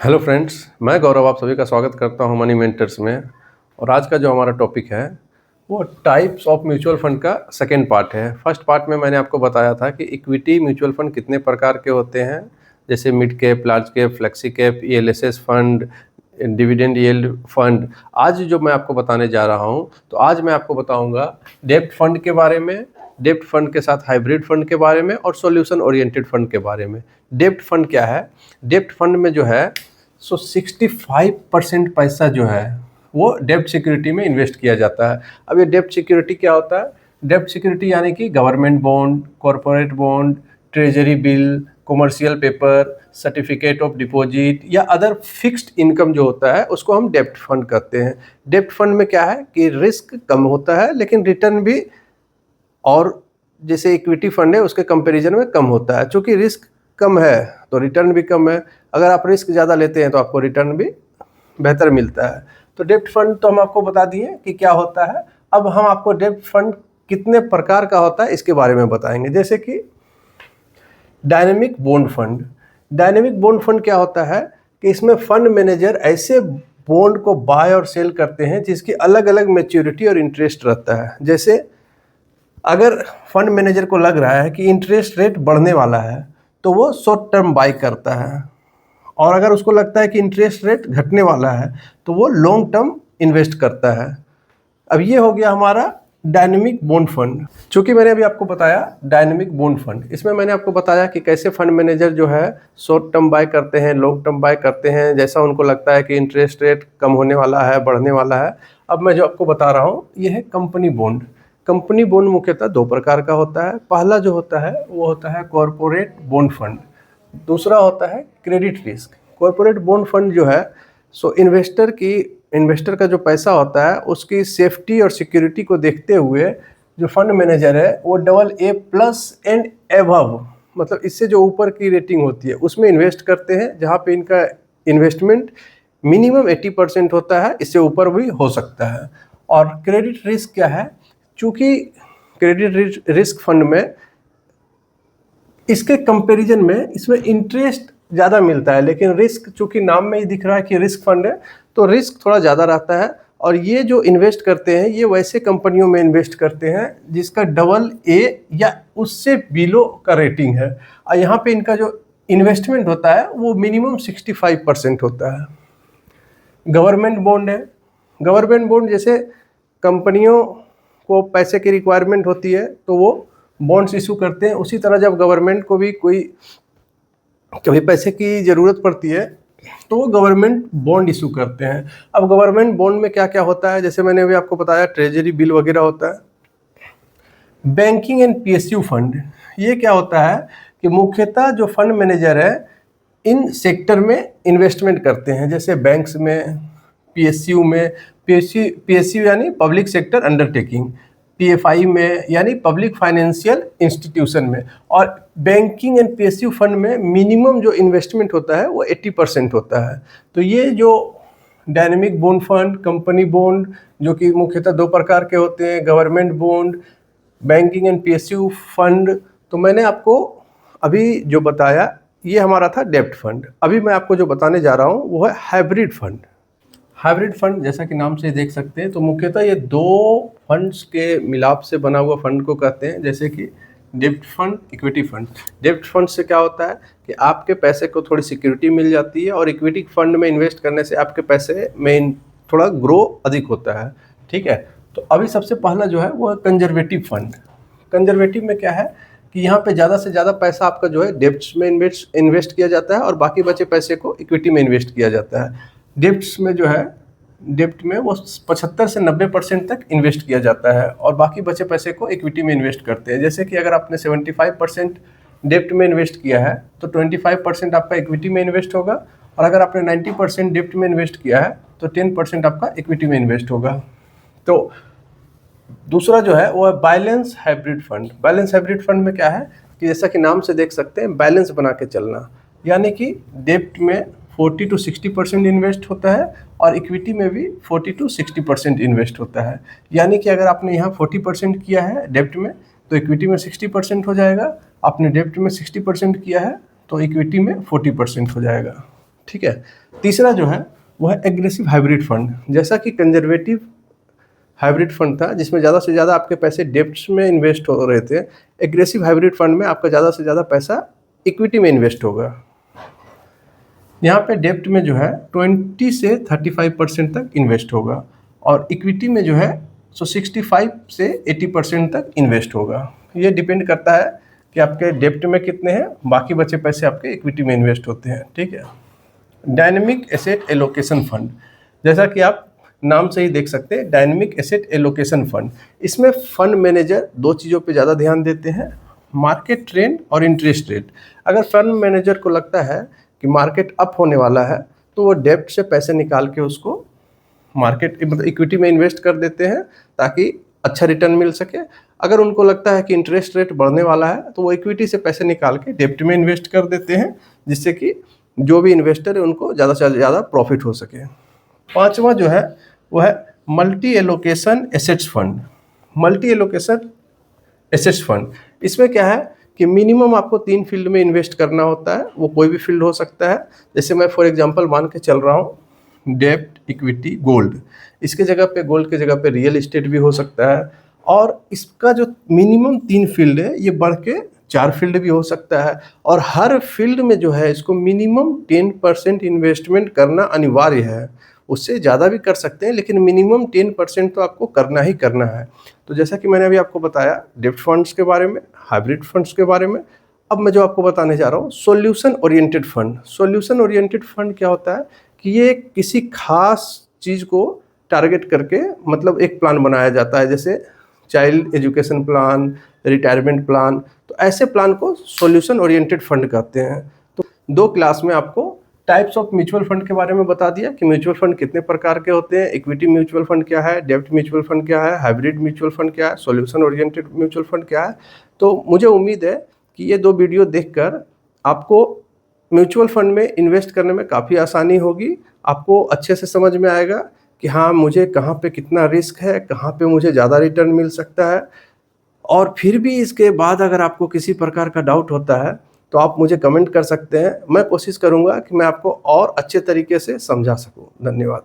Hello friends, मैं गौरव आप सभी का स्वागत करता हूं मनी मेंटर्स में। और आज का जो हमारा टॉपिक है वो टाइप्स ऑफ म्यूचुअल फंड का सेकेंड पार्ट है। फर्स्ट पार्ट में मैंने आपको बताया था कि इक्विटी म्यूचुअल फंड कितने प्रकार के होते हैं, जैसे mid cap, large cap, flexi cap, ELSS fund, dividend yield fund. आज जो मैं आपको बताने जा रहा हूं, तो आज मैं आपको बताऊंगा डेब्ट फंड के बारे में, डेब्ट फंड के साथ हाइब्रिड फंड के बारे में और सॉल्यूशन ओरिएंटेड फंड के बारे में। डेब्ट फंड क्या है? डेब्ट फंड में जो है 65% पैसा जो है वो डेब्ट सिक्योरिटी में इन्वेस्ट किया जाता है। अब ये डेब्ट सिक्योरिटी क्या होता है? डेब्ट सिक्योरिटी यानी कि government bond, corporate bond, treasury bill, commercial paper, certificate of deposit या अदर फिक्स्ड इनकम जो होता है उसको हम डेब्ट फंड कहते हैं। डेब्ट फंड में क्या है कि रिस्क कम होता है लेकिन रिटर्न भी और जैसे इक्विटी फंड है उसके कंपैरिजन में कम होता है। चूँकि रिस्क कम है तो रिटर्न भी कम है। अगर आप रिस्क ज़्यादा लेते हैं तो आपको रिटर्न भी बेहतर मिलता है। तो डेब्ट फंड तो हम आपको बता दिए कि क्या होता है। अब हम आपको डेब्ट फंड कितने प्रकार का होता है इसके बारे में बताएंगे। जैसे कि dynamic bond fund. Dynamic bond fund क्या होता है कि इसमें फंड मैनेजर ऐसे बॉन्ड को बाय और सेल करते हैं जिसकी अलग अलग मैच्योरिटी और इंटरेस्ट रहता है। जैसे अगर फंड मैनेजर को लग रहा है कि इंटरेस्ट रेट बढ़ने वाला है तो वो शॉर्ट टर्म बाय करता है, और अगर उसको लगता है कि इंटरेस्ट रेट घटने वाला है तो वो लॉन्ग टर्म इन्वेस्ट करता है। अब ये हो गया हमारा डायनेमिक बॉन्ड फंड। चूँकि मैंने अभी आपको बताया डायनेमिक बॉन्ड फंड, इसमें मैंने आपको बताया कि कैसे फंड मैनेजर जो है शॉर्ट टर्म बाय करते हैं, लॉन्ग टर्म बाय करते हैं, जैसा उनको लगता है कि इंटरेस्ट रेट कम होने वाला है, बढ़ने वाला है। अब मैं जो आपको बता रहा हूँ ये है कंपनी बॉन्ड। कंपनी बॉन्ड मुख्यतः दो प्रकार का होता है। पहला जो होता है वो होता है कॉरपोरेट बॉन्ड फंड, दूसरा होता है credit risk. Corporate bond fund जो है इन्वेस्टर का जो पैसा होता है उसकी सेफ्टी और सिक्योरिटी को देखते हुए जो फंड मैनेजर है वो AA+ एंड एबव, मतलब इससे जो ऊपर की रेटिंग होती है उसमें इन्वेस्ट करते हैं, जहाँ पे इनका इन्वेस्टमेंट मिनिमम 80% होता है, इससे ऊपर भी हो सकता है। और क्रेडिट रिस्क क्या है? चूँकि क्रेडिट रिस्क फंड में इसके कंपैरिजन में इसमें इंटरेस्ट ज़्यादा मिलता है, लेकिन रिस्क चूँकि नाम में ही दिख रहा है कि रिस्क फंड है तो रिस्क थोड़ा ज़्यादा रहता है। और ये जो इन्वेस्ट करते हैं ये वैसे कंपनियों में इन्वेस्ट करते हैं जिसका AA या उससे बिलो का रेटिंग है, और यहाँ पे इनका जो इन्वेस्टमेंट होता है वो मिनिमम 65% होता है। गवर्नमेंट बॉन्ड है। गवर्नमेंट बॉन्ड जैसे कंपनियों को पैसे की रिक्वायरमेंट होती है तो वो बॉन्ड्स इशू करते हैं, उसी तरह जब गवर्नमेंट को भी कोई कभी पैसे की ज़रूरत पड़ती है तो वो गवर्नमेंट बॉन्ड इशू करते हैं। अब गवर्नमेंट बॉन्ड में क्या क्या होता है, जैसे मैंने अभी आपको बताया ट्रेजरी बिल वगैरह होता है। बैंकिंग एंड PSU फंड, ये क्या होता है कि मुख्यतः जो फंड मैनेजर है इन सेक्टर में इन्वेस्टमेंट करते हैं, जैसे बैंक्स में, PSU में, PSU यानी पब्लिक सेक्टर अंडरटेकिंग, PFI में यानी पब्लिक फाइनेंशियल इंस्टीट्यूशन में, और बैंकिंग एंड PSU फंड में मिनिमम जो इन्वेस्टमेंट होता है वो 80% होता है। तो ये जो dynamic bond fund, company bond, जो कि मुख्यतः दो प्रकार के होते हैं, government bond, banking and PSU fund, तो मैंने आपको अभी जो बताया ये हमारा था डेब्ट फंड। अभी मैं आपको जो बताने जा रहा हूँ वो है हाइब्रिड फंड। हाइब्रिड फंड जैसा कि नाम से देख सकते हैं तो मुख्यतः ये दो फंड्स के मिलाप से बना हुआ फंड को कहते हैं, जैसे कि डेब्ट फंड, इक्विटी फंड। डेब्ट फंड से क्या होता है कि आपके पैसे को थोड़ी सिक्योरिटी मिल जाती है, और इक्विटी फंड में इन्वेस्ट करने से आपके पैसे में थोड़ा ग्रो अधिक होता है। ठीक है, तो अभी सबसे पहला जो है वो है कंजर्वेटिव फंड। कंजर्वेटिव में क्या है कि यहाँ पे ज़्यादा से ज़्यादा पैसा आपका जो है डेब्ट्स में इन्वेस्ट किया जाता है और बाकी बचे पैसे को इक्विटी में इन्वेस्ट किया जाता है। डेब्ट्स में जो है, डेब्ट में वो 75 से 90% तक इन्वेस्ट किया जाता है और बाकी बचे पैसे को इक्विटी में इन्वेस्ट करते हैं। जैसे कि अगर आपने 75% डेब्ट में इन्वेस्ट किया है तो 25% आपका इक्विटी में इन्वेस्ट होगा, और अगर आपने 90% डेब्ट में इन्वेस्ट किया है तो 10% आपका इक्विटी में इन्वेस्ट होगा। तो दूसरा जो है वो है balance hybrid fund. Balance hybrid fund में क्या है कि जैसा कि नाम से देख सकते हैं बैलेंस बना के चलना, यानी कि डेब्ट में 40 to 60% इन्वेस्ट होता है और इक्विटी में भी 40 to 60% इन्वेस्ट होता है। यानी कि अगर आपने यहाँ 40% किया है डेब्ट में तो इक्विटी में 60% हो जाएगा, आपने डेब्ट में 60% किया है तो इक्विटी में 40% हो जाएगा। ठीक है। तीसरा जो है वो है एग्रेसिव हाइब्रिड फंड। जैसा कि कंजर्वेटिव हाइब्रिड फंड था जिसमें ज़्यादा से ज़्यादा आपके पैसे डेब्ट्स में इन्वेस्ट हो रहे थे, एग्रेसिव हाइब्रिड फंड में आपका ज़्यादा से ज़्यादा पैसा इक्विटी में इन्वेस्ट होगा। यहाँ पे डेब्ट में जो है 20 से 35% तक इन्वेस्ट होगा और इक्विटी में जो है 65 से 80% तक इन्वेस्ट होगा। ये डिपेंड करता है कि आपके डेब्ट में कितने हैं, बाकी बचे पैसे आपके इक्विटी में इन्वेस्ट होते हैं, ठीक है। डायनेमिक एसेट एलोकेशन फंड, जैसा कि आप नाम से ही देख सकते हैं, डायनेमिक एसेट एलोकेशन फंड। इसमें फंड मैनेजर दो चीज़ों पे ज़्यादा ध्यान देते हैं, मार्केट ट्रेंड और इंटरेस्ट रेट। अगर फंड मैनेजर को लगता है कि मार्केट अप होने वाला है तो वो डेब्ट से पैसे निकाल के उसको मार्केट मतलब इक्विटी में इन्वेस्ट कर देते हैं ताकि अच्छा रिटर्न मिल सके। अगर उनको लगता है कि इंटरेस्ट रेट बढ़ने वाला है तो वो इक्विटी से पैसे निकाल के डेब्ट में इन्वेस्ट कर देते हैं, जिससे कि जो भी इन्वेस्टर है उनको ज़्यादा से ज़्यादा प्रॉफिट हो सके। पांचवा जो है वो है multi allocation assets fund. Multi allocation assets fund, इसमें क्या है कि मिनिमम आपको 3 फील्ड में इन्वेस्ट करना होता है। वो कोई भी फील्ड हो सकता है, जैसे मैं फॉर एग्जांपल मान के चल रहा हूँ डेब्ट, इक्विटी, गोल्ड। इसके जगह पे गोल्ड के जगह पे रियल एस्टेट भी हो सकता है और इसका जो मिनिमम 3 फील्ड है ये बढ़ के 4 फील्ड भी हो सकता है और हर फील्ड में जो है इसको मिनिमम 10% इन्वेस्टमेंट करना अनिवार्य है। उससे ज़्यादा भी कर सकते हैं लेकिन मिनिमम 10% तो आपको करना ही करना है। तो जैसा कि मैंने अभी आपको बताया डेब्ट फंड्स के बारे में, हाइब्रिड फंड्स के बारे में, अब मैं जो आपको बताने जा रहा हूँ solution oriented fund. Solution oriented fund क्या होता है कि ये किसी खास चीज़ को टारगेट करके मतलब एक प्लान बनाया जाता है, जैसे child education plan, retirement plan. तो ऐसे प्लान को सॉल्यूशन ओरिएंटेड फंड कहते हैं। तो 2 क्लास में आपको टाइप्स ऑफ म्यूचुअल फंड के बारे में बता दिया कि म्यूचुअल फंड कितने प्रकार के होते हैं, इक्विटी म्यूचुअल फंड क्या है, डेब्ट म्यूचुअल फंड क्या है, हाइब्रिड म्यूचुअल फंड क्या है, सॉल्यूशन ओरिएंटेड म्यूचुअल फंड क्या है। तो मुझे उम्मीद है कि ये 2 वीडियो देखकर आपको म्यूचुअल फंड में इन्वेस्ट करने में काफ़ी आसानी होगी। आपको अच्छे से समझ में आएगा कि हाँ मुझे कहाँ पे कितना रिस्क है, कहाँ पे मुझे ज़्यादा रिटर्न मिल सकता है। और फिर भी इसके बाद अगर आपको किसी प्रकार का डाउट होता है तो आप मुझे कमेंट कर सकते हैं। मैं कोशिश करूँगा कि मैं आपको और अच्छे तरीके से समझा सकूँ। धन्यवाद।